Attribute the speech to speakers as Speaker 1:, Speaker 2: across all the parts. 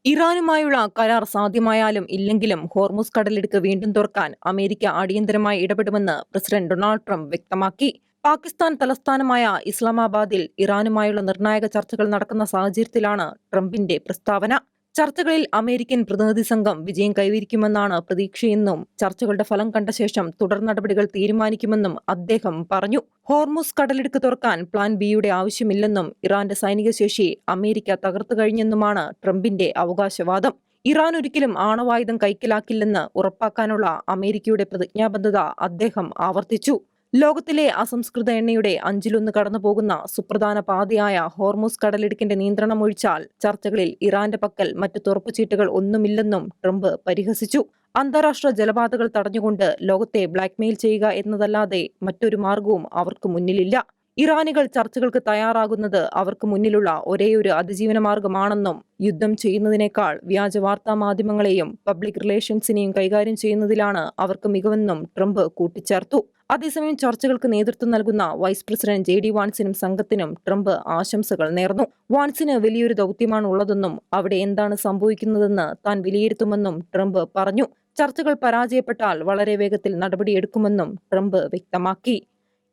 Speaker 1: ഇറാനുമായുള്ള കരാർ സാധ്യമായാലും ഇല്ലെങ്കിലും ഹോർമുസ് കടലിടുക്ക് വീണ്ടും തുറക്കാൻ അമേരിക്ക അടിയന്തരമായി ഇടപെടുമെന്ന് പ്രസിഡന്റ് ഡൊണാൾഡ് ട്രംപ് വ്യക്തമാക്കി. പാകിസ്ഥാൻ തലസ്ഥാനമായ ഇസ്ലാമാബാദിൽ ഇറാനുമായുള്ള നിർണായക ചർച്ചകൾ നടക്കുന്ന സാഹചര്യത്തിലാണ് ട്രംപിന്റെ പ്രസ്താവന. ചർച്ചകളിൽ അമേരിക്കൻ പ്രതിനിധി സംഘം വിജയം കൈവരിക്കുമെന്നാണ് പ്രതീക്ഷയെന്നും ചർച്ചകളുടെ ഫലം കണ്ട ശേഷം തുടർ നടപടികൾ തീരുമാനിക്കുമെന്നും അദ്ദേഹം പറഞ്ഞു. ഹോർമുസ് കടലിടുക്ക് തുറക്കാൻ പ്ലാൻ ബിയുടെ ആവശ്യമില്ലെന്നും ഇറാന്റെ സൈനിക ശേഷി അമേരിക്ക തകർത്തു കഴിഞ്ഞെന്നുമാണ് ട്രംപിന്റെ അവകാശവാദം. ഇറാൻ ഒരിക്കലും ആണവായുധം കൈക്കലാക്കില്ലെന്ന് ഉറപ്പാക്കാനുള്ള അമേരിക്കയുടെ പ്രതിജ്ഞാബദ്ധത അദ്ദേഹം ആവർത്തിച്ചു. ലോകത്തിലെ അസംസ്കൃത എണ്ണയുടെ 1/5 കടന്നുപോകുന്ന സുപ്രധാന പാതയായ ഹോർമുസ് കടലിടുക്കിന്റെ നിയന്ത്രണം ഒഴിച്ചാൽ ചർച്ചകളിൽ ഇറാന്റെ പക്കൽ മറ്റു തുറപ്പുചീട്ടുകൾ ഒന്നുമില്ലെന്നും ട്രംപ് പരിഹസിച്ചു. അന്താരാഷ്ട്ര ജലപാതകൾ തടഞ്ഞുകൊണ്ട് ലോകത്തെ ബ്ലാക്ക്മെയിൽ ചെയ്യുക എന്നതല്ലാതെ മറ്റൊരു മാർഗവും അവർക്ക് മുന്നിലില്ല. ഇറാനികൾ ചർച്ചകൾക്ക് തയ്യാറാകുന്നത് അവർക്ക് മുന്നിലുള്ള ഒരേയൊരു അതിജീവന മാർഗമാണെന്നും യുദ്ധം ചെയ്യുന്നതിനേക്കാൾ വ്യാജ വാർത്താ മാധ്യമങ്ങളെയും പബ്ലിക് റിലേഷൻസിനെയും കൈകാര്യം ചെയ്യുന്നതിലാണ് അവർക്ക് മികവെന്നും ട്രംപ് കൂട്ടിച്ചേർത്തു. അതേസമയം ചർച്ചകൾക്ക് നേതൃത്വം നൽകുന്ന വൈസ് പ്രസിഡന്റ് JD വാൻസിനും സംഘത്തിനും ട്രംപ് ആശംസകൾ നേർന്നു. വാൻസിന് വലിയൊരു ദൗത്യമാണ് ഉള്ളതെന്നും അവിടെ എന്താണ് സംഭവിക്കുന്നതെന്ന് താൻ വിലയിരുത്തുമെന്നും ട്രംപ് പറഞ്ഞു. ചർച്ചകൾ പരാജയപ്പെട്ടാൽ വളരെ വേഗത്തിൽ നടപടിയെടുക്കുമെന്നും ട്രംപ് വ്യക്തമാക്കി.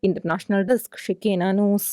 Speaker 1: ഇന്റർനാഷണൽ ഡെസ്ക് ഷെക്കേന ന്യൂസ്.